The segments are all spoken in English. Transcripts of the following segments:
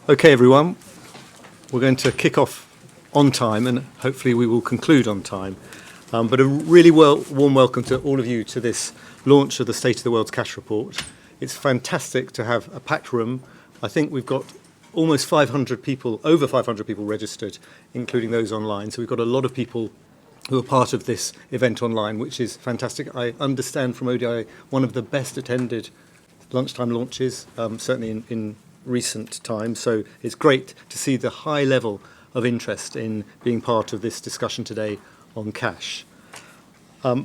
Okay, everyone, we're going to kick off on time and hopefully we will conclude on time. But a really warm welcome to all of you to this launch of the State of the World's Cash Report. It's fantastic to have a packed room. I think we've got almost 500 people, over 500 people registered, including those online. So we've got a lot of people who are part of this event online, which is fantastic. I understand from ODI, one of the best attended lunchtime launches, certainly in recent times. So it's great to see the high level of interest in being part of this discussion today on cash.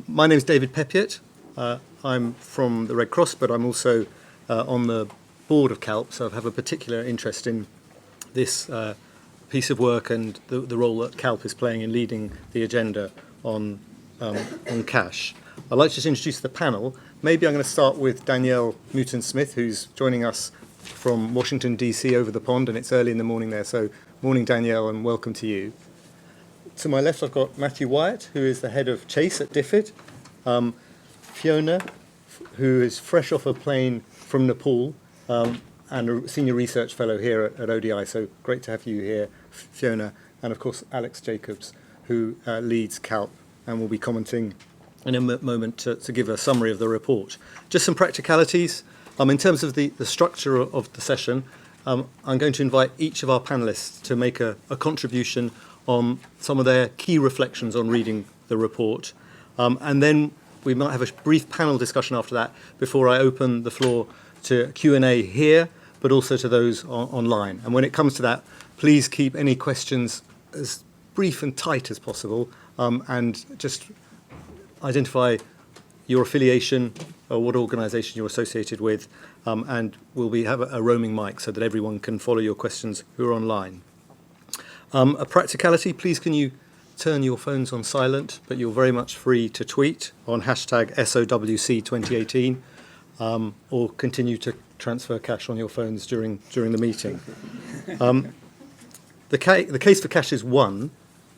My name is David Pepiot. I'm from the Red Cross, but I'm also on the board of CALP, so I have a particular interest in this piece of work and the role that CALP is playing in leading the agenda on cash. I'd like to just introduce the panel. Maybe I'm going to start with Danielle Newton-Smith, who's joining us from Washington, D.C. over the pond, and it's early in the morning there. So morning, Danielle, and welcome to you. To my left, I've got Matthew Wyatt, who is the head of Chase at DFID. Fiona, who is fresh off a plane from Nepal, and a senior research fellow here at ODI. So great to have you here, Fiona. And of course, Alex Jacobs, who leads CALP and will be commenting in a moment to give a summary of the report. Just some practicalities. In terms of the structure of the session, I'm going to invite each of our panellists to make a contribution on some of their key reflections on reading the report. And then we might have a brief panel discussion after that before I open the floor to Q&A here, but also to those online. And when it comes to that, please keep any questions as brief and tight as possible, and just identify your affiliation or what organisation you're associated with, and we'll have a roaming mic so that everyone can follow your questions who are online. A practicality, please can you turn your phones on silent, but you're very much free to tweet on hashtag SOWC2018, or continue to transfer cash on your phones during the meeting. The case for cash is one.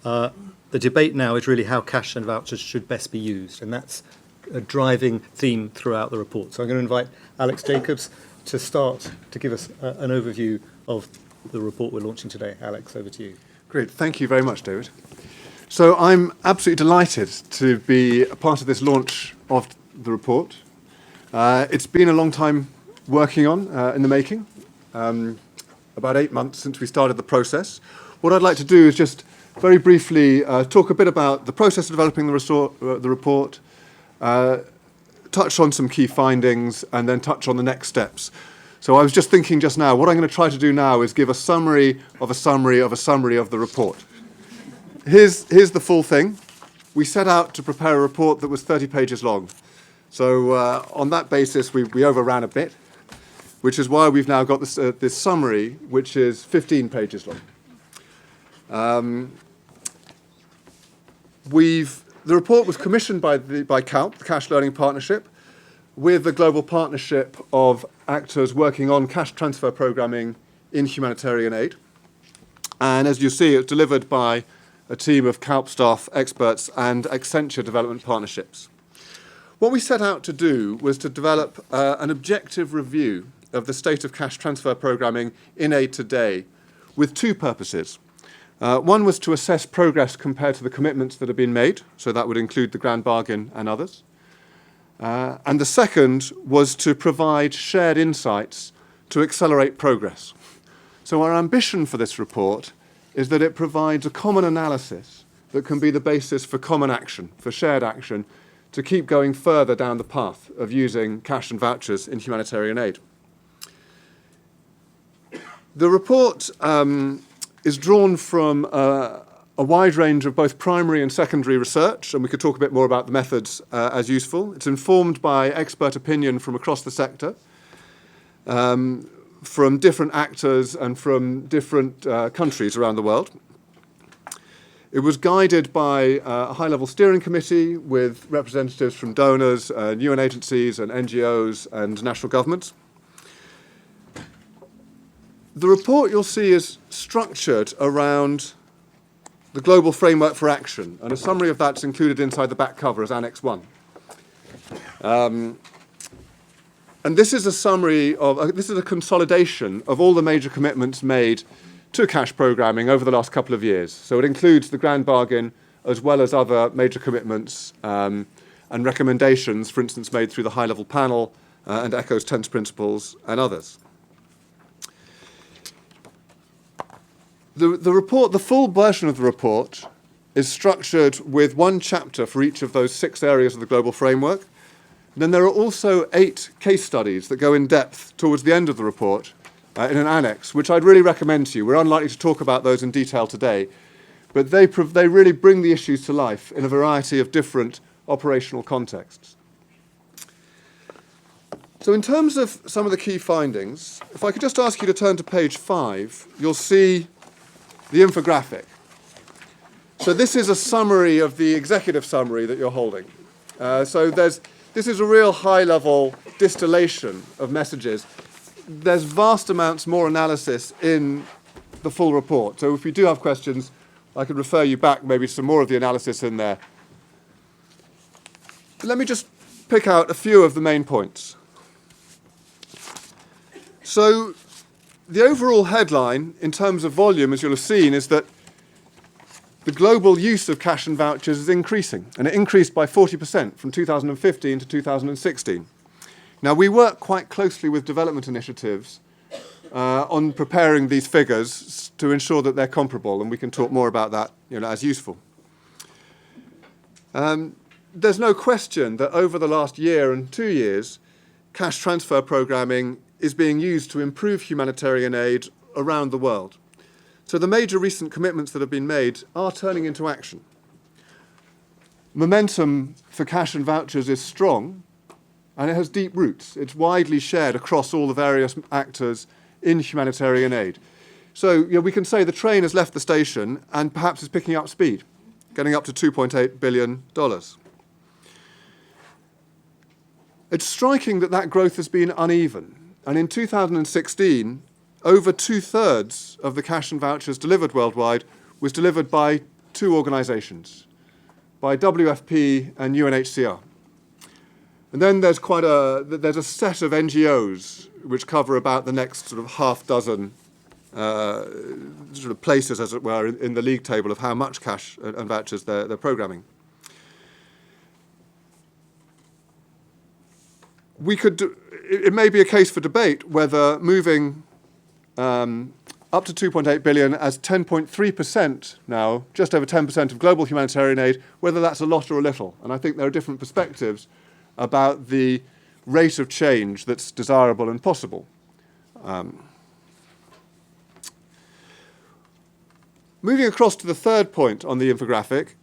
The debate now is really how cash and vouchers should best be used, and that's a driving theme throughout the report. So I'm going to invite Alex Jacobs to start to give us an overview of the report we're launching today. Alex, over to you. Great, thank you very much, David. So I'm absolutely delighted to be a part of this launch of the report. It's been a long time working on in the making, about 8 months since we started the process. What I'd like to do is just very briefly talk a bit about the process of developing the report, touch on some key findings, and then touch on the next steps. So I was just thinking just now, what I'm going to try to do now is give a summary of a summary of a summary of the report. Here's the full thing. We set out to prepare a report that was 30 pages long. So on that basis, we overran a bit, which is why we've now got this summary, which is 15 pages long. The report was commissioned by CALP, the Cash Learning Partnership, with the global partnership of actors working on cash transfer programming in humanitarian aid. And as you see, it's delivered by a team of CALP staff, experts, and Accenture Development Partnerships. What we set out to do was to develop an objective review of the state of cash transfer programming in aid today with two purposes. One was to assess progress compared to the commitments that have been made, so that would include the Grand Bargain and others. And the second was to provide shared insights to accelerate progress. So our ambition for this report is that it provides a common analysis that can be the basis for common action, for shared action, to keep going further down the path of using cash and vouchers in humanitarian aid. The report is drawn from a wide range of both primary and secondary research, and we could talk a bit more about the methods as useful. It's informed by expert opinion from across the sector, from different actors and from different countries around the world. It was guided by a high-level steering committee with representatives from donors, UN agencies and NGOs and national governments. The report you'll see is structured around the Global Framework for Action, and a summary of that's included inside the back cover as Annex 1. And this is a summary of, this is a consolidation of all the major commitments made to cash programming over the last couple of years. So it includes the Grand Bargain as well as other major commitments and recommendations, for instance, made through the high-level panel and ECHO's 10 principles and others. The report, the full version of the report, is structured with one chapter for each of those 6 areas of the global framework. Then there are also 8 case studies that go in depth towards the end of the report in an annex, which I'd really recommend to you. We're unlikely to talk about those in detail today, but they really bring the issues to life in a variety of different operational contexts. So in terms of some of the key findings, if I could just ask you to turn to page 5, you'll see the infographic. So this is a summary of the executive summary that you're holding. This is a real high-level distillation of messages. There's vast amounts more analysis in the full report. So if you do have questions, I could refer you back maybe to some more of the analysis in there. Let me just pick out a few of the main points. So the overall headline, in terms of volume, as you'll have seen, is that the global use of cash and vouchers is increasing, and it increased by 40% from 2015 to 2016. Now, we work quite closely with development initiatives on preparing these figures to ensure that they're comparable, and we can talk more about that, as useful. There's no question that over the last year and 2 years, cash transfer programming is being used to improve humanitarian aid around the world. So the major recent commitments that have been made are turning into action. Momentum for cash and vouchers is strong, and it has deep roots. It's widely shared across all the various actors in humanitarian aid. So we can say the train has left the station and perhaps is picking up speed, getting up to $2.8 billion. It's striking that that growth has been uneven. And in 2016, over 2/3 of the cash and vouchers delivered worldwide was delivered by 2 organisations, by WFP and UNHCR. And then there's a set of NGOs which cover about the next sort of half dozen sort of places, as it were, in the league table of how much cash and vouchers they're programming. It may be a case for debate whether moving up to 2.8 billion as 10.3% now, just over 10% of global humanitarian aid, whether that's a lot or a little. And I think there are different perspectives about the rate of change that's desirable and possible. Moving across to the third point on the infographic,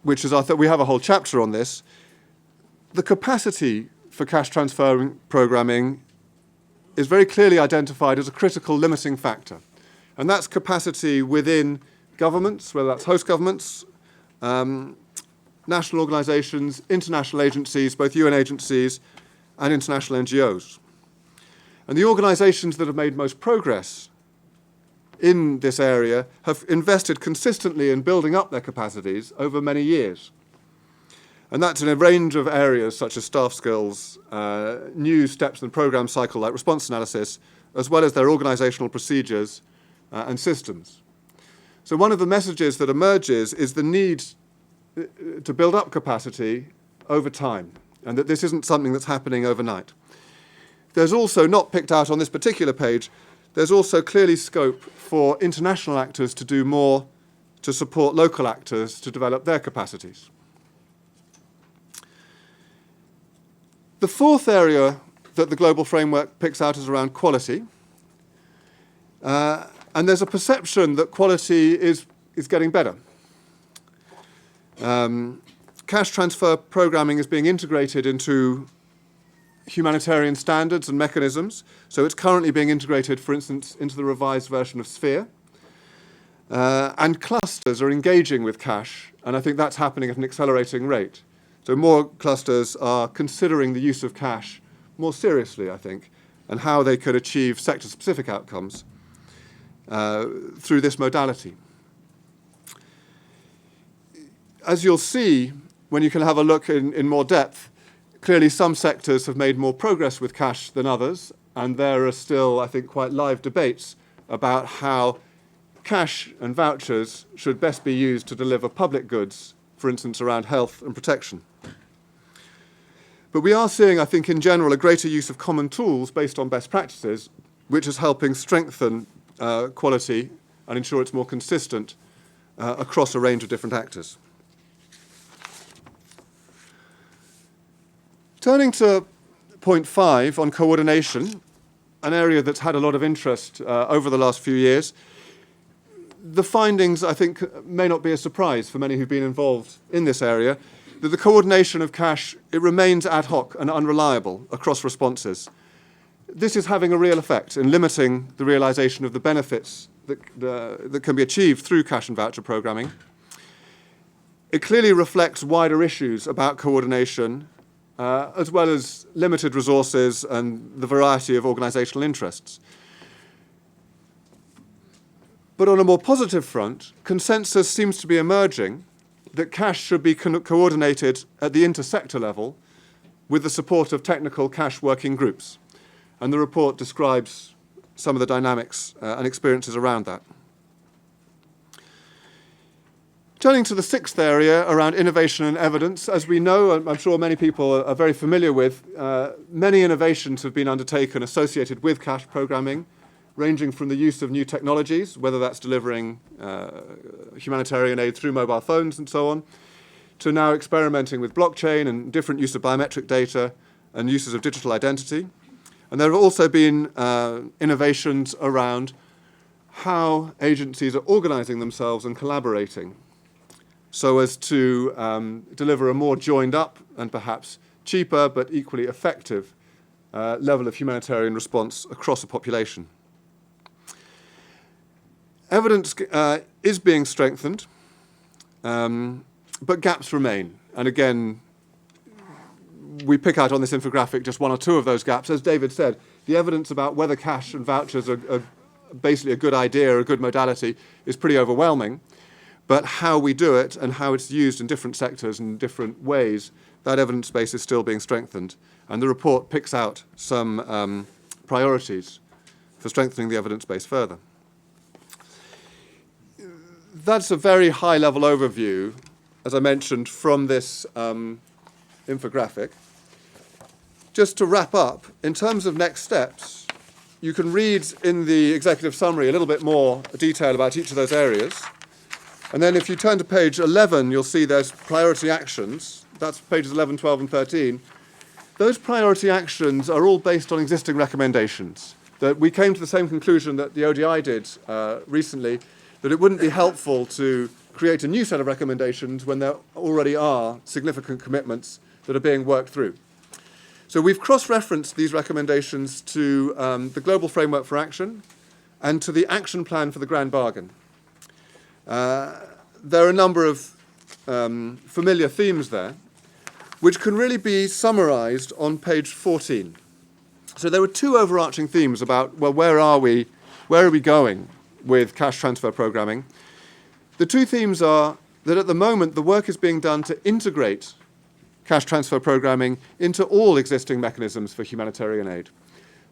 which is, I think we have a whole chapter on this, the capacity for cash transfer programming is very clearly identified as a critical limiting factor. And that's capacity within governments, whether that's host governments, national organisations, international agencies, both UN agencies and international NGOs. And the organisations that have made most progress in this area have invested consistently in building up their capacities over many years. And that's in a range of areas such as staff skills, new steps in the programme cycle like response analysis, as well as their organisational procedures and systems. So one of the messages that emerges is the need to build up capacity over time, and that this isn't something that's happening overnight. There's also, not picked out on this particular page, there's also clearly scope for international actors to do more to support local actors to develop their capacities. The fourth area that the global framework picks out is around quality. And there's a perception that quality is getting better. Cash transfer programming is being integrated into humanitarian standards and mechanisms. So it's currently being integrated, for instance, into the revised version of Sphere. And clusters are engaging with cash, and I think that's happening at an accelerating rate. So more clusters are considering the use of cash more seriously, I think, and how they could achieve sector-specific outcomes through this modality. As you'll see, when you can have a look in more depth, Clearly, some sectors have made more progress with cash than others, and there are still, I think, quite live debates about how cash and vouchers should best be used to deliver public goods, for instance, around health and protection. But we are seeing, I think, in general, a greater use of common tools based on best practices, which is helping strengthen quality and ensure it's more consistent across a range of different actors. Turning to point 5 on coordination, an area that's had a lot of interest over the last few years, the findings, I think, may not be a surprise for many who've been involved in this area, that the coordination of cash, it remains ad hoc and unreliable across responses. This is having a real effect in limiting the realization of the benefits that can be achieved through cash and voucher programming. It clearly reflects wider issues about coordination, as well as limited resources and the variety of organizational interests. But on a more positive front, consensus seems to be emerging that cash should be coordinated at the intersector level with the support of technical cash working groups. And the report describes some of the dynamics and experiences around that. Turning to the 6th area around innovation and evidence, as we know, and I'm sure many people are very familiar with, many innovations have been undertaken associated with cash programming, ranging from the use of new technologies, whether that's delivering humanitarian aid through mobile phones and so on, to now experimenting with blockchain and different use of biometric data and uses of digital identity. And there have also been innovations around how agencies are organizing themselves and collaborating so as to deliver a more joined up and perhaps cheaper but equally effective level of humanitarian response across a population. Evidence is being strengthened, but gaps remain. And again, we pick out on this infographic just one or two of those gaps. As David said, the evidence about whether cash and vouchers are basically a good idea or a good modality is pretty overwhelming. But how we do it and how it's used in different sectors and different ways, that evidence base is still being strengthened. And the report picks out some priorities for strengthening the evidence base further. That's a very high-level overview, as I mentioned, from this infographic. Just to wrap up, in terms of next steps, you can read in the executive summary a little bit more detail about each of those areas. And then if you turn to page 11, you'll see there's priority actions. That's pages 11, 12, and 13. Those priority actions are all based on existing recommendations. That we came to the same conclusion that the ODI did recently, that it wouldn't be helpful to create a new set of recommendations when there already are significant commitments that are being worked through. So we've cross-referenced these recommendations to the Global Framework for Action and to the Action Plan for the Grand Bargain. There are a number of familiar themes there, which can really be summarized on page 14. So there were two overarching themes about, well, where are we going with cash transfer programming? The two themes are that at the moment the work is being done to integrate cash transfer programming into all existing mechanisms for humanitarian aid.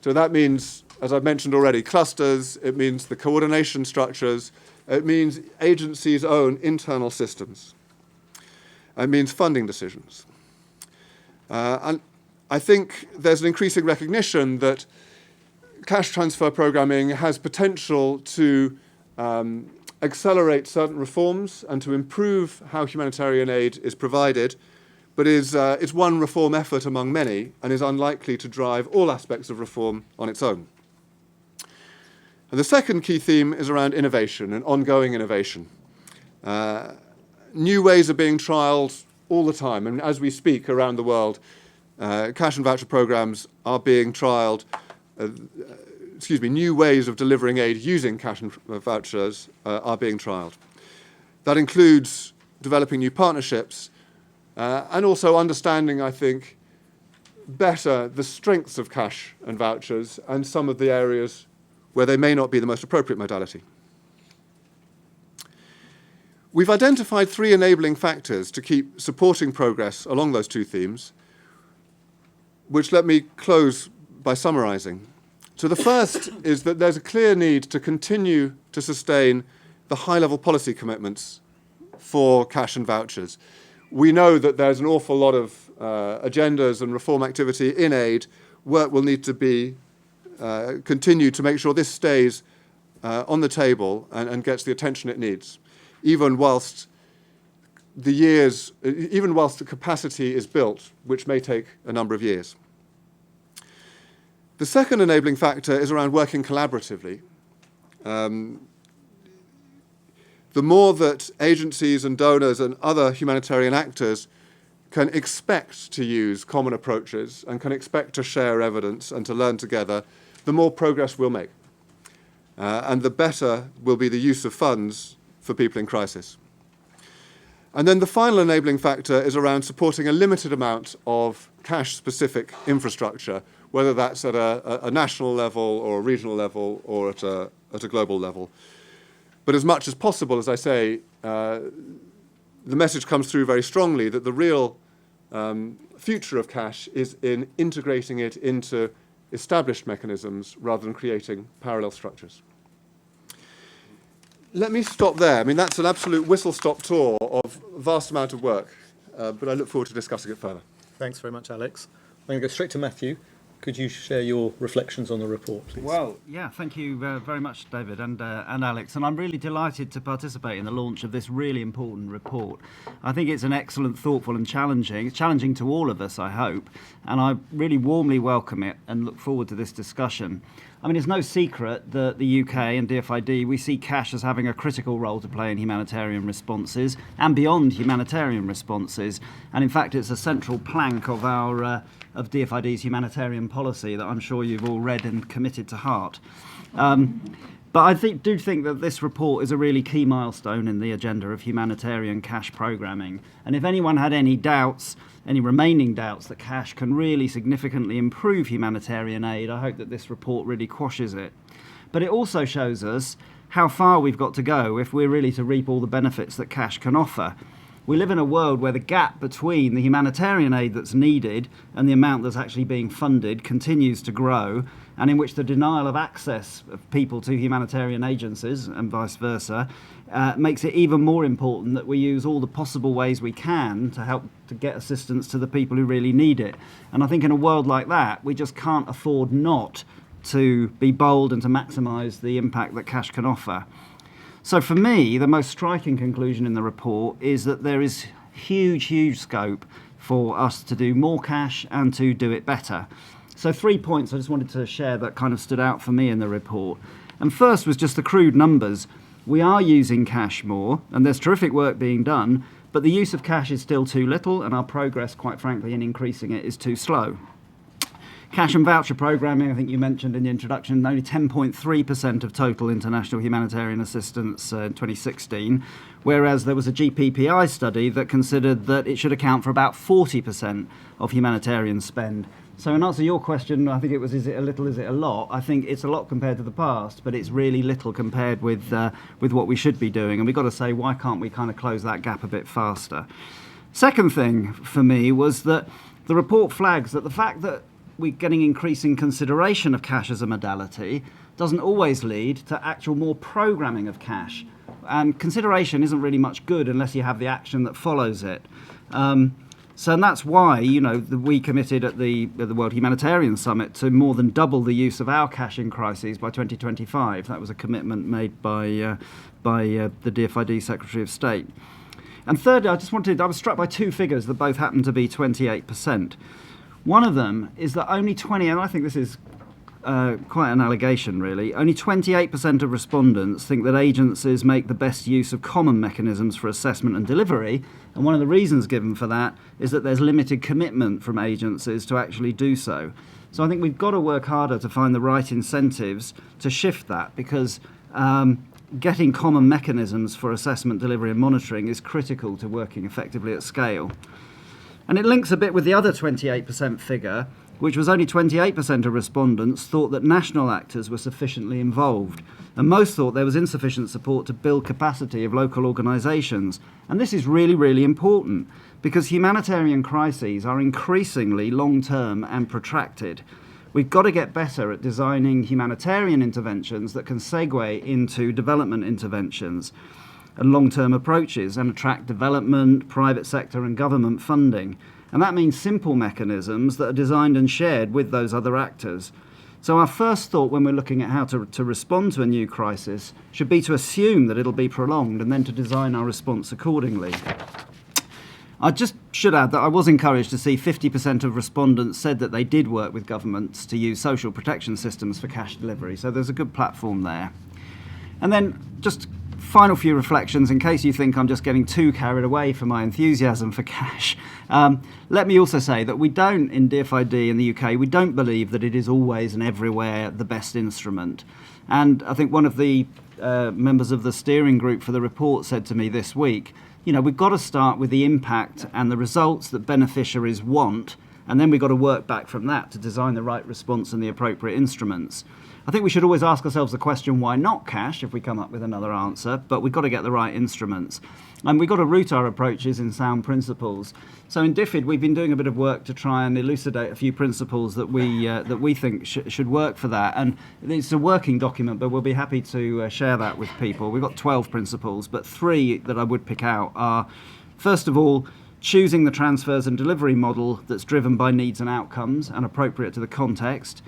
So that means, as I've mentioned already, clusters, it means the coordination structures, it means agencies' own internal systems. It means funding decisions. And I think there's an increasing recognition that cash transfer programming has potential to accelerate certain reforms and to improve how humanitarian aid is provided, but it's one reform effort among many and is unlikely to drive all aspects of reform on its own. And the second key theme is around innovation and ongoing innovation. New ways are being trialled all the time, and as we speak around the world, cash and voucher programs are being trialled. New ways of delivering aid using cash and vouchers are being trialled. That includes developing new partnerships and also understanding, I think, better the strengths of cash and vouchers and some of the areas where they may not be the most appropriate modality. We've identified three enabling factors to keep supporting progress along those two themes. which let me close by summarising. So the first is that there's a clear need to continue to sustain the high-level policy commitments for cash and vouchers. We know that there's an awful lot of agendas and reform activity in aid. Work will need to be continued to make sure this stays on the table and gets the attention it needs, even whilst the capacity is built, which may take a number of years. The second enabling factor is around working collaboratively. The more that agencies and donors and other humanitarian actors can expect to use common approaches and can expect to share evidence and to learn together, the more progress we'll make. And the better will be the use of funds for people in crisis. And then the final enabling factor is around supporting a limited amount of cash-specific infrastructure, whether that's at a national level or a regional level or at a global level. But as much as possible, as I say, the message comes through very strongly that the real future of cash is in integrating it into established mechanisms rather than creating parallel structures. Let me stop there. I mean, that's an absolute whistle-stop tour of a vast amount of work, but I look forward to discussing it further. Thanks very much, Alex. I'm going to go straight to Matthew. Could you share your reflections on the report, please? Well, yeah, thank you very much, David and Alex. And I'm really delighted to participate in the launch of this really important report. I think it's an excellent, thoughtful and challenging. It's challenging to all of us, I hope. And I really warmly welcome it and look forward to this discussion. I mean, it's no secret that the UK and DFID, we see cash as having a critical role to play in humanitarian responses and beyond humanitarian responses. And in fact, it's a central plank of our of DFID's humanitarian policy that I'm sure you've all read and committed to heart. But I do think that this report is a really key milestone in the agenda of humanitarian cash programming. And if anyone had any doubts, any remaining doubts that cash can really significantly improve humanitarian aid, I hope that this report really quashes it. But it also shows us how far we've got to go if we're really to reap all the benefits that cash can offer. We live in a world where the gap between the humanitarian aid that's needed and the amount that's actually being funded continues to grow, and in which the denial of access of people to humanitarian agencies and vice versa makes it even more important that we use all the possible ways we can to help to get assistance to the people who really need it. And I think in a world like that, we just can't afford not to be bold and to maximise the impact that cash can offer. So for me, the most striking conclusion in the report is that there is huge scope for us to do more cash and to do it better. So 3 points I just wanted to share that kind of stood out for me in the report. And first was just the crude numbers. We are using cash more, and there's terrific work being done, but the use of cash is still too little, and our progress, quite frankly, in increasing it is too slow. Cash and voucher programming, I think you mentioned in the introduction, only 10.3% of total international humanitarian assistance in 2016, whereas there was a GPPI study that considered that it should account for about 40% of humanitarian spend. So in answer to your question, I think it was, is it a little, is it a lot? I think it's a lot compared to the past, but it's really little compared with what we should be doing. And we've got to say, why can't we kind of close that gap a bit faster? Second thing for me was that the report flags that the fact that we're getting increasing consideration of cash as a modality doesn't always lead to actual more programming of cash. And consideration isn't really much good unless you have the action that follows it. So and that's why, we committed at the World Humanitarian Summit to more than double the use of our cash in crises by 2025. That was a commitment made by the DFID Secretary of State. And thirdly, I was struck by two figures that both happen to be 28%. One of them is that only 20, and I think this is quite an allegation really, only 28% of respondents think that agencies make the best use of common mechanisms for assessment and delivery, and one of the reasons given for that is that there's limited commitment from agencies to actually do so. So I think we've got to work harder to find the right incentives to shift that, because getting common mechanisms for assessment, delivery and monitoring is critical to working effectively at scale. And it links a bit with the other 28% figure, which was only 28% of respondents thought that national actors were sufficiently involved. And most thought there was insufficient support to build capacity of local organisations. And this is really, really important because humanitarian crises are increasingly long-term and protracted. We've got to get better at designing humanitarian interventions that can segue into development interventions and long-term approaches and attract development, private sector and government funding. And that means simple mechanisms that are designed and shared with those other actors. So our first thought when we're looking at how to respond to a new crisis should be to assume that it'll be prolonged and then to design our response accordingly. I just should add that I was encouraged to see 50% of respondents said that they did work with governments to use social protection systems for cash delivery. So there's a good platform there. And then just final few reflections in case you think I'm just getting too carried away for my enthusiasm for cash. Let me also say that we don't, in DFID in the UK, we don't believe that it is always and everywhere the best instrument. And I think one of the members of the steering group for the report said to me this week, we've got to start with the impact and the results that beneficiaries want, and then we've got to work back from that to design the right response and the appropriate instruments. I think we should always ask ourselves the question, why not cash, if we come up with another answer, but we've got to get the right instruments. And we've got to root our approaches in sound principles. So in DFID, we've been doing a bit of work to try and elucidate a few principles that we think should work for that. And it's a working document, but we'll be happy to share that with people. We've got 12 principles, but 3 that I would pick out are, first of all, choosing the transfers and delivery model that's driven by needs and outcomes and appropriate to the context.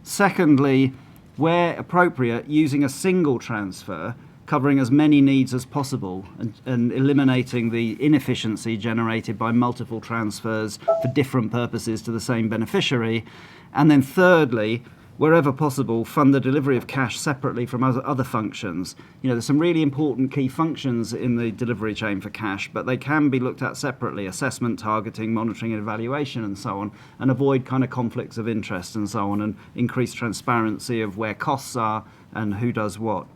Secondly, where appropriate, using a single transfer covering as many needs as possible and eliminating the inefficiency generated by multiple transfers for different purposes to the same beneficiary. And then thirdly, wherever possible, fund the delivery of cash separately from other functions. There's some really important key functions in the delivery chain for cash, but they can be looked at separately: assessment, targeting, monitoring and evaluation and so on, and avoid kind of conflicts of interest and so on, and increase transparency of where costs are and who does what.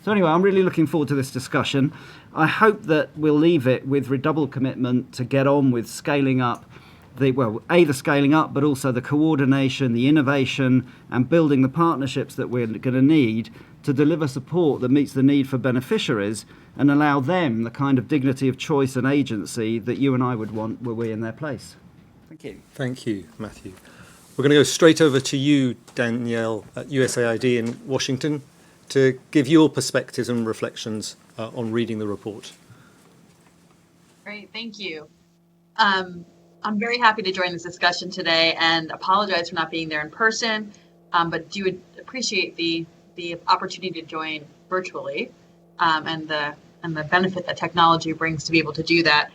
So anyway, I'm really looking forward to this discussion. I hope that we'll leave it with redoubled commitment to get on with scaling up the scaling up, but also the coordination, the innovation, and building the partnerships that we're going to need to deliver support that meets the need for beneficiaries and allow them the kind of dignity of choice and agency that you and I would want were we in their place. Thank you. Thank you, Matthew. We're going to go straight over to you, Danielle, at USAID in Washington, to give your perspectives and reflections on reading the report. Great, thank you. I'm very happy to join this discussion today and apologize for not being there in person, but do appreciate the opportunity to join virtually and the benefit that technology brings to be able to do that.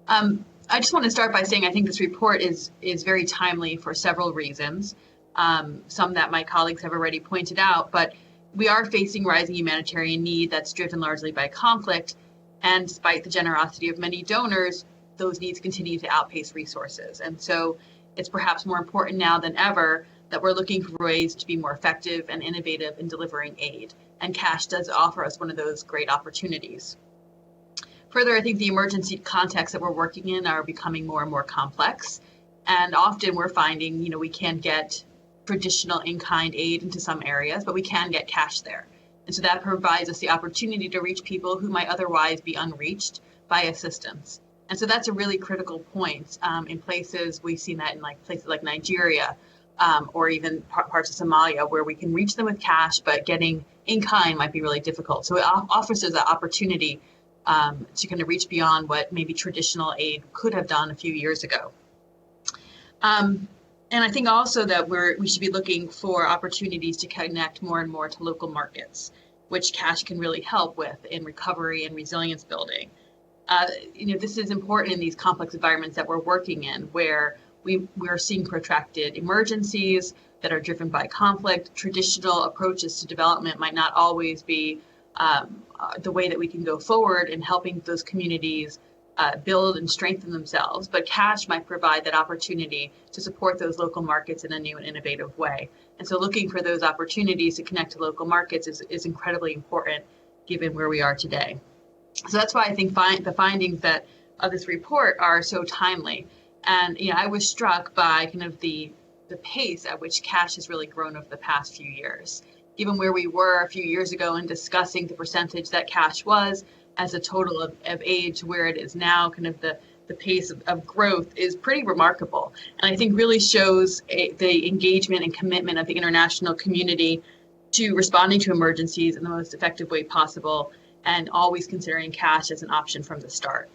I just want to start by saying I think this report is very timely for several reasons, some that my colleagues have already pointed out, but we are facing rising humanitarian need that's driven largely by conflict, and despite the generosity of many donors, those needs continue to outpace resources. And so it's perhaps more important now than ever that we're looking for ways to be more effective and innovative in delivering aid. And cash does offer us one of those great opportunities. Further, I think the emergency contexts that we're working in are becoming more and more complex. And often we're finding, we can't get traditional in-kind aid into some areas, but we can get cash there. And so that provides us the opportunity to reach people who might otherwise be unreached by assistance. And so that's a really critical point in places. We've seen that in places like Nigeria or even parts of Somalia, where we can reach them with cash, but getting in kind might be really difficult. So it offers us that opportunity to kind of reach beyond what maybe traditional aid could have done a few years ago. And I think also that we should be looking for opportunities to connect more and more to local markets, which cash can really help with in recovery and resilience building. This is important in these complex environments that we're working in, where we are seeing protracted emergencies that are driven by conflict. Traditional approaches to development might not always be the way that we can go forward in helping those communities build and strengthen themselves, but cash might provide that opportunity to support those local markets in a new and innovative way. And so looking for those opportunities to connect to local markets is incredibly important given where we are today. So that's why I think the findings of this report are so timely. And I was struck by kind of the the pace at which cash has really grown over the past few years. Given where we were a few years ago in discussing the percentage that cash was as a total of aid to where it is now, kind of the pace of growth is pretty remarkable. And I think really shows the engagement and commitment of the international community to responding to emergencies in the most effective way possible, and always considering cash as an option from the start.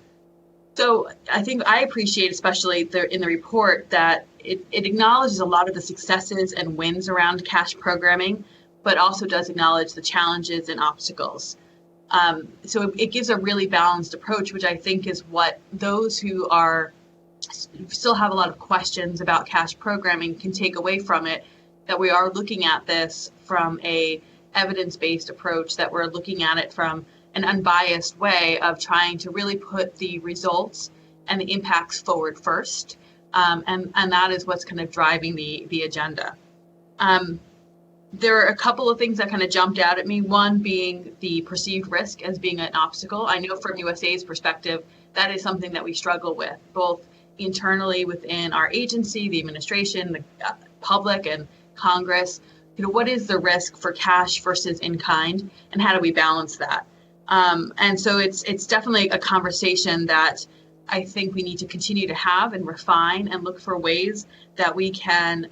So I think I appreciate, especially in the report, that it acknowledges a lot of the successes and wins around cash programming, but also does acknowledge the challenges and obstacles. So it gives a really balanced approach, which I think is what those who still have a lot of questions about cash programming can take away from it, that we are looking at this from a evidence-based approach, that we're looking at it from an unbiased way of trying to really put the results and the impacts forward first. And that is what's kind of driving the agenda. There are a couple of things that kind of jumped out at me, one being the perceived risk as being an obstacle. I know from USAID's perspective, that is something that we struggle with, both internally within our agency, the administration, the public, and Congress. What is the risk for cash versus in kind, and how do we balance that? And so it's definitely a conversation that I think we need to continue to have and refine and look for ways that we can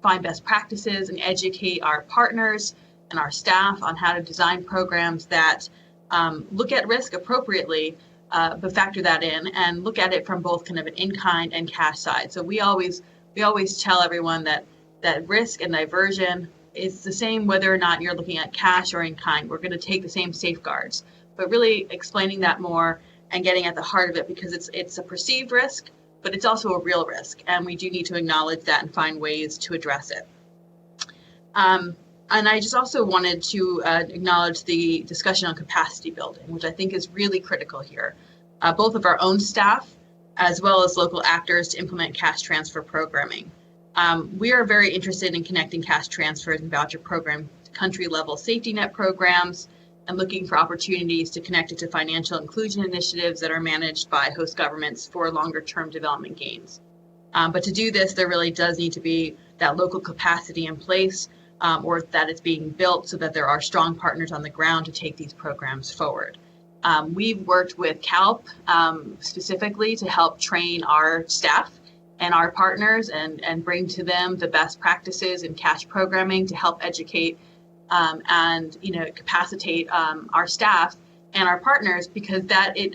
find best practices and educate our partners and our staff on how to design programs that look at risk appropriately, but factor that in and look at it from both kind of an in-kind and cash side. So we always tell everyone that risk and diversion is the same whether or not you're looking at cash or in kind. We're going to take the same safeguards, but really explaining that more and getting at the heart of it, because it's a perceived risk, but it's also a real risk, and we do need to acknowledge that and find ways to address it. And I just also wanted to acknowledge the discussion on capacity building, which I think is really critical here, both of our own staff as well as local actors to implement cash transfer programming. We are very interested in connecting cash transfers and voucher program to country-level safety net programs, and looking for opportunities to connect it to financial inclusion initiatives that are managed by host governments for longer-term development gains. But to do this, there really does need to be that local capacity in place, or that it's being built so that there are strong partners on the ground to take these programs forward. We've worked with CALP specifically to help train our staff and our partners and bring to them the best practices in cash programming to help educate and capacitate our staff and our partners, because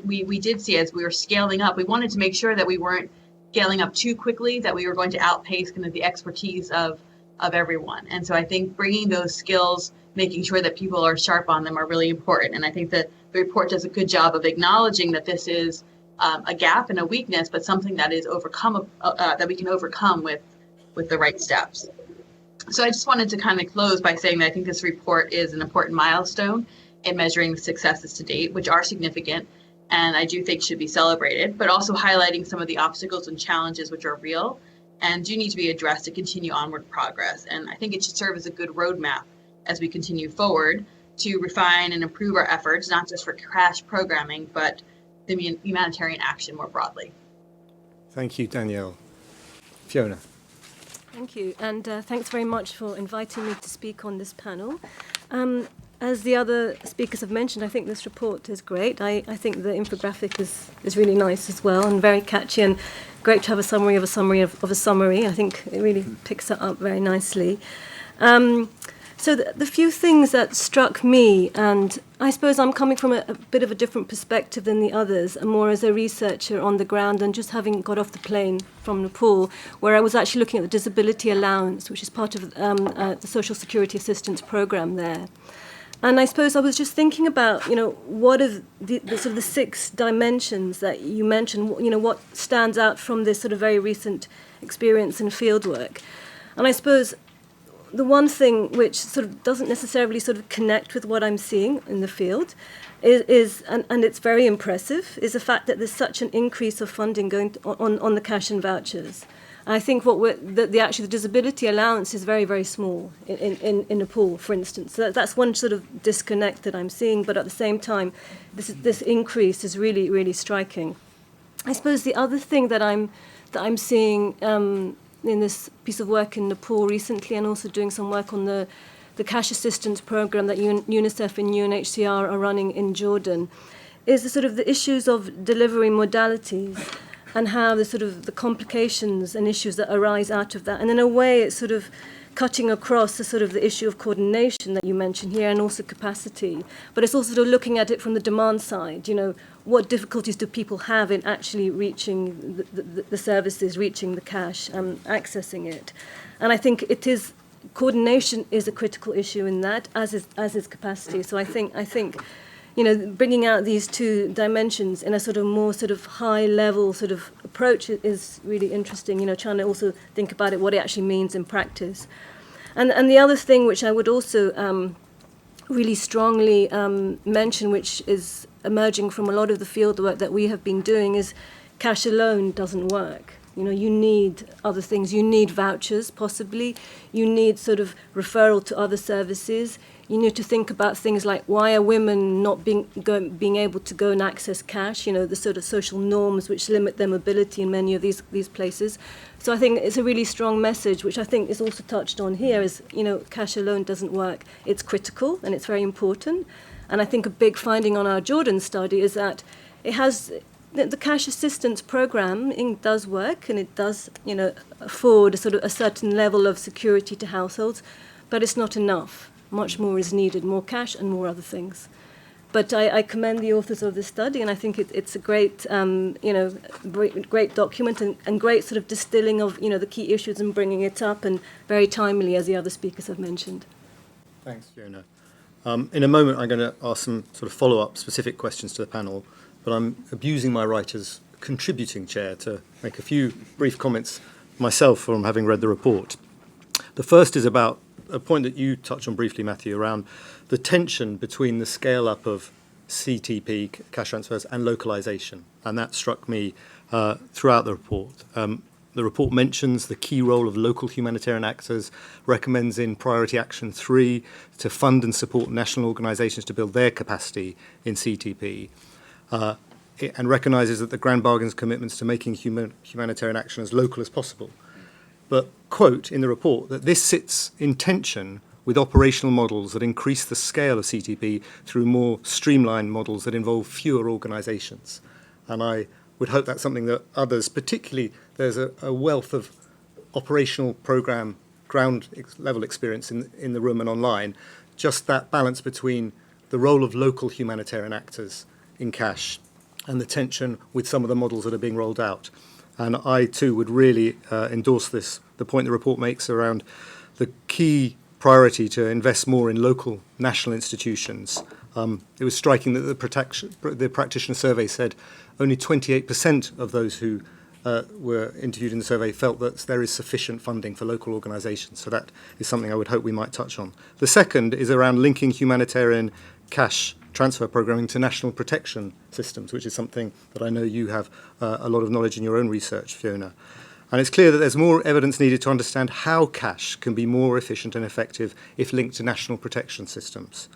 we did see as we were scaling up, we wanted to make sure that we weren't scaling up too quickly, that we were going to outpace kind of the expertise of everyone. And so I think bringing those skills, making sure that people are sharp on them, are really important. And I think that the report does a good job of acknowledging that this is a gap and a weakness, but something that is that we can overcome with the right steps. So I just wanted to kind of close by saying that I think this report is an important milestone in measuring the successes to date, which are significant and I do think should be celebrated, but also highlighting some of the obstacles and challenges which are real and do need to be addressed to continue onward progress. And I think it should serve as a good roadmap as we continue forward to refine and improve our efforts, not just for cash programming, but the humanitarian action more broadly. Thank you, Danielle. Fiona. Thank you, and thanks very much for inviting me to speak on this panel. As the other speakers have mentioned, I think this report is great. I think the infographic is really nice as well and very catchy, and great to have a summary of a summary of a summary. I think it really picks it up very nicely. So the few things that struck me, and I suppose I'm coming from a bit of a different perspective than the others, and more as a researcher on the ground and just having got off the plane from Nepal, where I was actually looking at the disability allowance, which is part of the Social Security Assistance Program there. And I suppose I was just thinking about, what are the sort of the 6 dimensions that you mentioned, what stands out from this sort of very recent experience in fieldwork. And I suppose the one thing which sort of doesn't necessarily sort of connect with what I'm seeing in the field is and it's very impressive, is the fact that there's such an increase of funding going on the cash and vouchers. And I think the disability allowance is very, very small in Nepal, for instance. So that's one sort of disconnect that I'm seeing. But at the same time, this increase is really, really striking. I suppose the other thing that I'm seeing in this piece of work in Nepal recently, and also doing some work on the cash assistance program that UNICEF and UNHCR are running in Jordan, is the sort of the issues of delivery modalities and how the sort of the complications and issues that arise out of that. And in a way, it's sort of cutting across the sort of the issue of coordination that you mentioned here, and also capacity. But it's also sort of looking at it from the demand side. You know, what difficulties do people have in actually reaching the services, reaching the cash, accessing it? And I think it is coordination is a critical issue in that, as is capacity. So I think you know, bringing out these two dimensions in a sort of more sort of high level sort of approach is really interesting, you know, trying to also think about it, what it actually means in practice. And the other thing which I would also really strongly mention, which is emerging from a lot of the field work that we have been doing, is cash alone doesn't work. You know, you need other things. You need vouchers, possibly. You need sort of referral to other services. You need to think about things like, why are women not being able to go and access cash? You know, the sort of social norms which limit their mobility in many of these places. So I think it's a really strong message, which I think is also touched on here, is, you know, cash alone doesn't work. It's critical and it's very important. And I think a big finding on our Jordan study is that it has the cash assistance program does work, and it does, you know, afford a certain level of security to households, but it's not enough. Much more is needed, more cash and more other things. But I commend the authors of this study, and I think it's a great, you know, great document and great sort of distilling of, you know, the key issues and bringing it up, and very timely, as the other speakers have mentioned. Thanks, Fiona. In a moment, I'm going to ask some sort of follow-up specific questions to the panel, but I'm abusing my right as contributing chair to make a few brief comments myself from having read the report. The first is about a point that you touched on briefly, Matthew, around the tension between the scale-up of CTP, cash transfers, and localisation. And that struck me throughout the report. The report mentions the key role of local humanitarian actors, recommends in Priority Action 3 to fund and support national organisations to build their capacity in CTP, and recognises that the Grand Bargain's commitments to making humanitarian action as local as possible. But quote in the report that this sits in tension with operational models that increase the scale of CTP through more streamlined models that involve fewer organisations. And I would hope that's something that others, particularly there's a wealth of operational programme ground level experience in the room and online, just that balance between the role of local humanitarian actors in cash and the tension with some of the models that are being rolled out. And I, too, would really endorse the point the report makes around the key priority to invest more in local national institutions. It was striking that the practitioner survey said only 28% of those who were interviewed in the survey felt that there is sufficient funding for local organisations. So that is something I would hope we might touch on. The second is around linking humanitarian cash transfer programming to national protection systems, which is something that I know you have a lot of knowledge in your own research, Fiona. And it's clear that there's more evidence needed to understand how cash can be more efficient and effective if linked to national protection systems.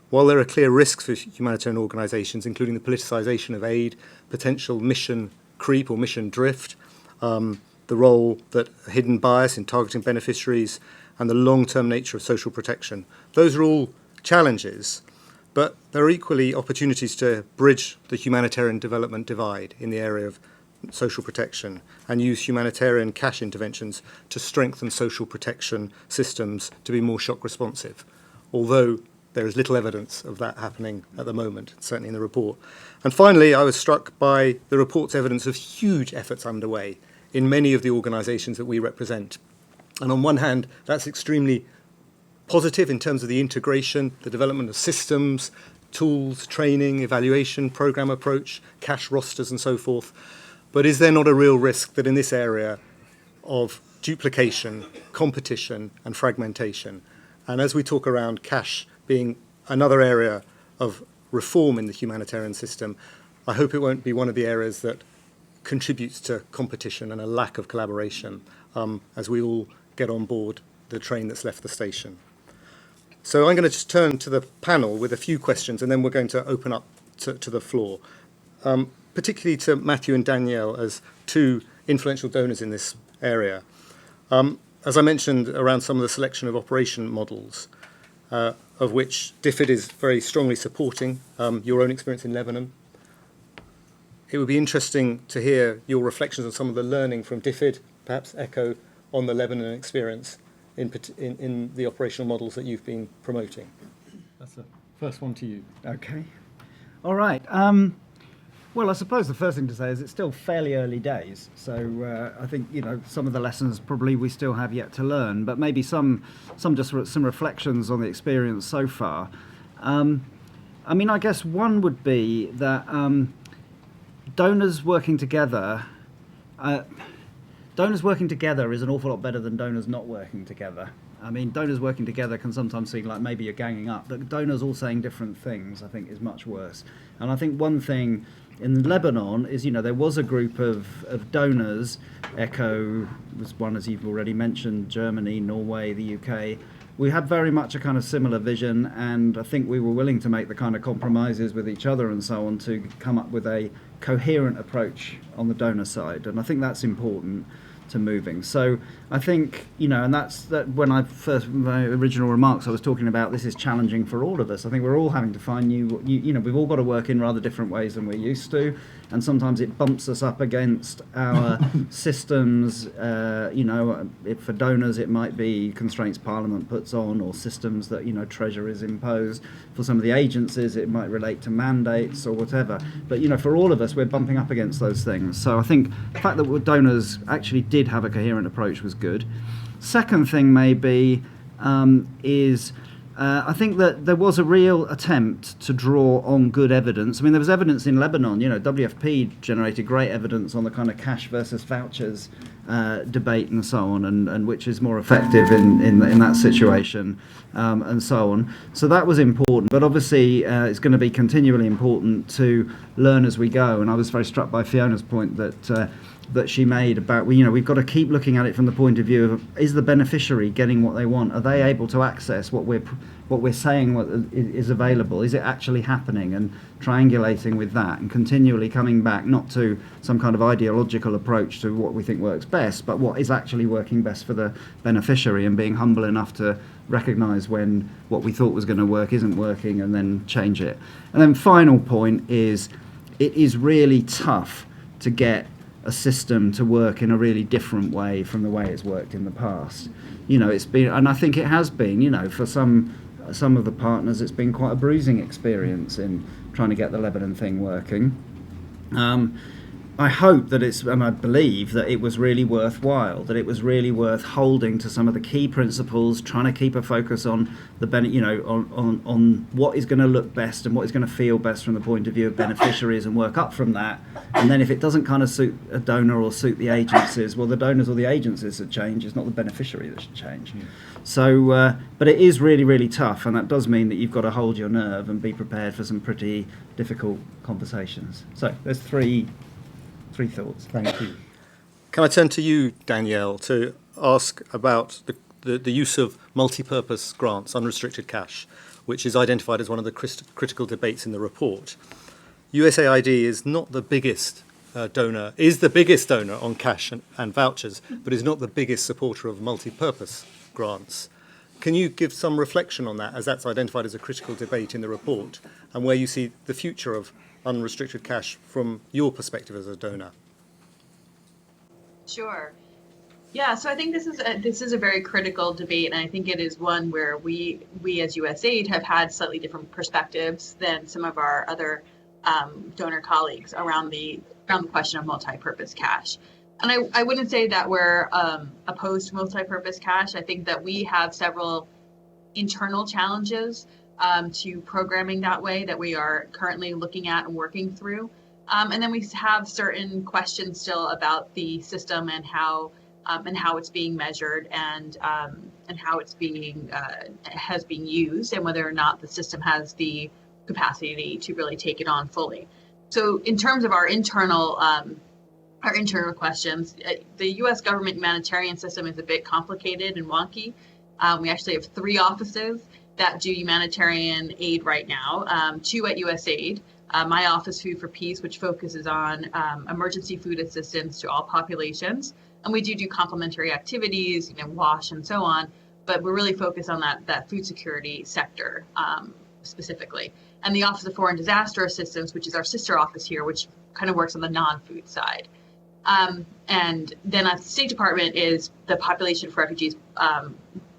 While there are clear risks for humanitarian organisations, including the politicisation of aid, potential mission creep or mission drift, the role that hidden bias in targeting beneficiaries, and the long-term nature of social protection, those are all challenges. But there are equally opportunities to bridge the humanitarian development divide in the area of social protection and use humanitarian cash interventions to strengthen social protection systems to be more shock responsive, although there is little evidence of that happening at the moment, certainly in the report. And finally, I was struck by the report's evidence of huge efforts underway in many of the organisations that we represent. And on one hand, that's extremely positive in terms of the integration, the development of systems, tools, training, evaluation, programme approach, cash rosters and so forth. But is there not a real risk that in this area of duplication, competition and fragmentation, and as we talk around cash being another area of reform in the humanitarian system, I hope it won't be one of the areas that contributes to competition and a lack of collaboration as we all get on board the train that's left the station. So I'm going to just turn to the panel with a few questions, and then we're going to open up to the floor, particularly to Matthew and Danielle as two influential donors in this area. As I mentioned, around some of the selection of operation models, of which DFID is very strongly supporting, your own experience in Lebanon. It would be interesting to hear your reflections on some of the learning from DFID, perhaps echo on the Lebanon experience in the operational models that you've been promoting. That's the first one to you. Okay. All right. Well, I suppose the first thing to say is it's still fairly early days. So I think, some of the lessons probably we still have yet to learn, but maybe some reflections on the experience so far. I guess one would be that donors working together is an awful lot better than donors not working together. Donors working together can sometimes seem like maybe you're ganging up, but donors all saying different things, I think, is much worse. And I think one thing in Lebanon is, there was a group of donors, ECHO was one, as you've already mentioned, Germany, Norway, the UK. We had very much a kind of similar vision, and I think we were willing to make the kind of compromises with each other and so on to come up with a coherent approach on the donor side. And I think that's important to moving. So I think, and that's that when my original remarks, I was talking about this is challenging for all of us. I think we're all having to find new, we've all got to work in rather different ways than we're used to. And sometimes it bumps us up against our systems. If for donors, it might be constraints Parliament puts on or systems that, treasurers impose. For some of the agencies, it might relate to mandates or whatever. But, for all of us, we're bumping up against those things. So I think the fact that donors actually did have a coherent approach was good. Second thing maybe is I think that there was a real attempt to draw on good evidence. There was evidence in Lebanon. WFP generated great evidence on the kind of cash versus vouchers debate and so on, and which is more effective in that situation, and so on. So that was important. But obviously, it's going to be continually important to learn as we go. And I was very struck by Fiona's point that she made about, we've got to keep looking at it from the point of view of, is the beneficiary getting what they want? Are they able to access what we're saying is available? Is it actually happening? And triangulating with that and continually coming back, not to some kind of ideological approach to what we think works best, but what is actually working best for the beneficiary, and being humble enough to recognise when what we thought was going to work isn't working and then change it. And then final point is, it is really tough to get a system to work in a really different way from the way it's worked in the past. It's been, and I think it has been, for some of the partners, it's been quite a bruising experience in trying to get the Lebanon thing working. I hope that and I believe that it was really worthwhile, that it was really worth holding to some of the key principles, trying to keep a focus on on what is going to look best and what is going to feel best from the point of view of beneficiaries, and work up from that. And then if it doesn't kind of suit a donor or suit the agencies, well, the donors or the agencies should change. It's not the beneficiary that should change. Yeah. So, but it is really, really tough, and that does mean that you've got to hold your nerve and be prepared for some pretty difficult conversations. So there's three thoughts. Thank you. Can I turn to you, Danielle, to ask about the use of multi-purpose grants, unrestricted cash, which is identified as one of the critical debates in the report. USAID is not the biggest donor, is the biggest donor on cash and vouchers, but is not the biggest supporter of multi-purpose grants. Can you give some reflection on that, as that's identified as a critical debate in the report, and where you see the future of unrestricted cash from your perspective as a donor? Sure. Yeah, so I think this is a very critical debate, and I think it is one where we as USAID have had slightly different perspectives than some of our other donor colleagues around the question of multi-purpose cash. And I wouldn't say that we're opposed to multi-purpose cash. I think that we have several internal challenges to programming that way that we are currently looking at and working through. And then we have certain questions still about the system and how it's being measured and how it's has been used, and whether or not the system has the capacity to really take it on fully. So in terms of our internal questions, the U.S. government humanitarian system is a bit complicated and wonky. We actually have 3 offices that do humanitarian aid right now, 2 at USAID. My office, Food for Peace, which focuses on emergency food assistance to all populations, And we do complementary activities, WASH and so on, but we're really focused on that food security sector specifically. And the Office of Foreign Disaster Assistance, which is our sister office here, which kind of works on the non-food side. And then at the State Department is the Population for Refugees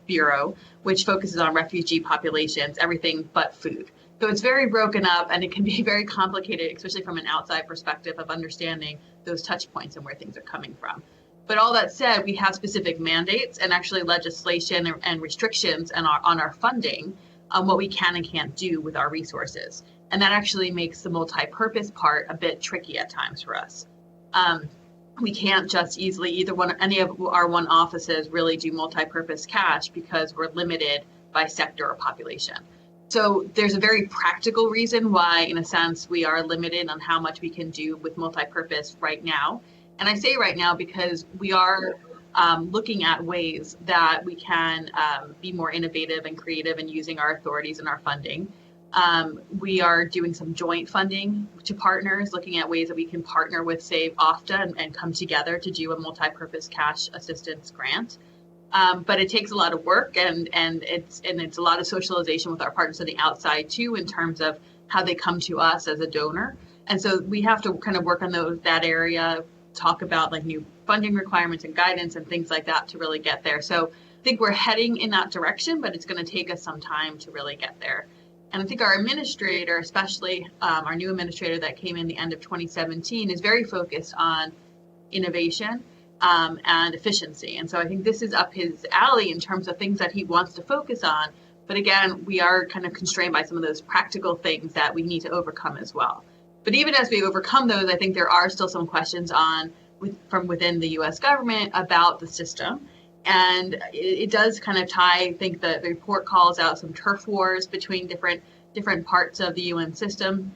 Bureau, which focuses on refugee populations, everything but food. So it's very broken up, and it can be very complicated, especially from an outside perspective of understanding those touch points and where things are coming from. But all that said, we have specific mandates and actually legislation and restrictions on our funding on what we can and can't do with our resources. And that actually makes the multi-purpose part a bit tricky at times for us. We can't just easily any of our one offices really do multi-purpose cash because we're limited by sector or population. So there's a very practical reason why, in a sense, we are limited on how much we can do with multi-purpose right now. And I say right now because we are looking at ways that we can be more innovative and creative in using our authorities and our funding. We are doing some joint funding to partners, looking at ways that we can partner with, say, OFTA and come together to do a multi-purpose cash assistance grant. But it takes a lot of work and it's a lot of socialization with our partners on the outside too, in terms of how they come to us as a donor. And so we have to kind of work on that area, talk about like new funding requirements and guidance and things like that to really get there. So I think we're heading in that direction, but it's going to take us some time to really get there. And I think our administrator, especially our new administrator that came in the end of 2017, is very focused on innovation and efficiency. And so I think this is up his alley in terms of things that he wants to focus on. But again, we are kind of constrained by some of those practical things that we need to overcome as well. But even as we overcome those, I think there are still some questions from within the U.S. government about the system. And it does kind of tie, I think the report calls out some turf wars between different parts of the UN system.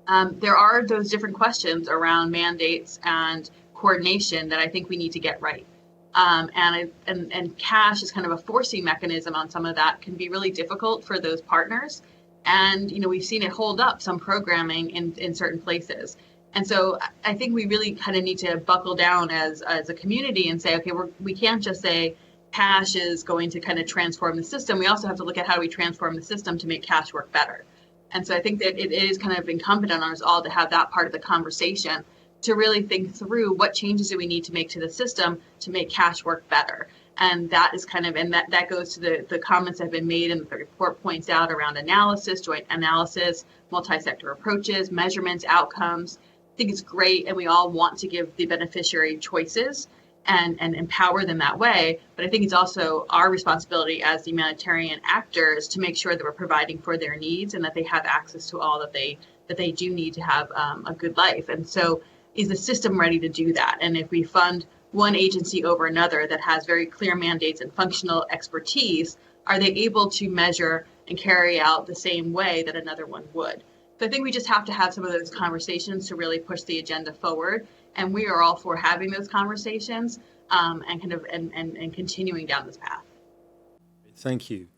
There are those different questions around mandates and coordination that I think we need to get right. And cash is kind of a forcing mechanism on some of that, can be really difficult for those partners. And, we've seen it hold up some programming in certain places. And so I think we really kind of need to buckle down as a community and say, okay, we can't just say cash is going to kind of transform the system. We also have to look at how do we transform the system to make cash work better. And so I think that it is kind of incumbent on us all to have that part of the conversation, to really think through what changes do we need to make to the system to make cash work better. And that is kind of, and that goes to the comments that have been made and the report points out around analysis, joint analysis, multi-sector approaches, measurements, outcomes. I think it's great, and we all want to give the beneficiary choices and empower them that way. But I think it's also our responsibility as the humanitarian actors to make sure that we're providing for their needs and that they have access to all that they do need to have a good life. And so is the system ready to do that? And if we fund one agency over another that has very clear mandates and functional expertise, are they able to measure and carry out the same way that another one would? So I think we just have to have some of those conversations to really push the agenda forward. And we are all for having those conversations and continuing down this path. Thank you.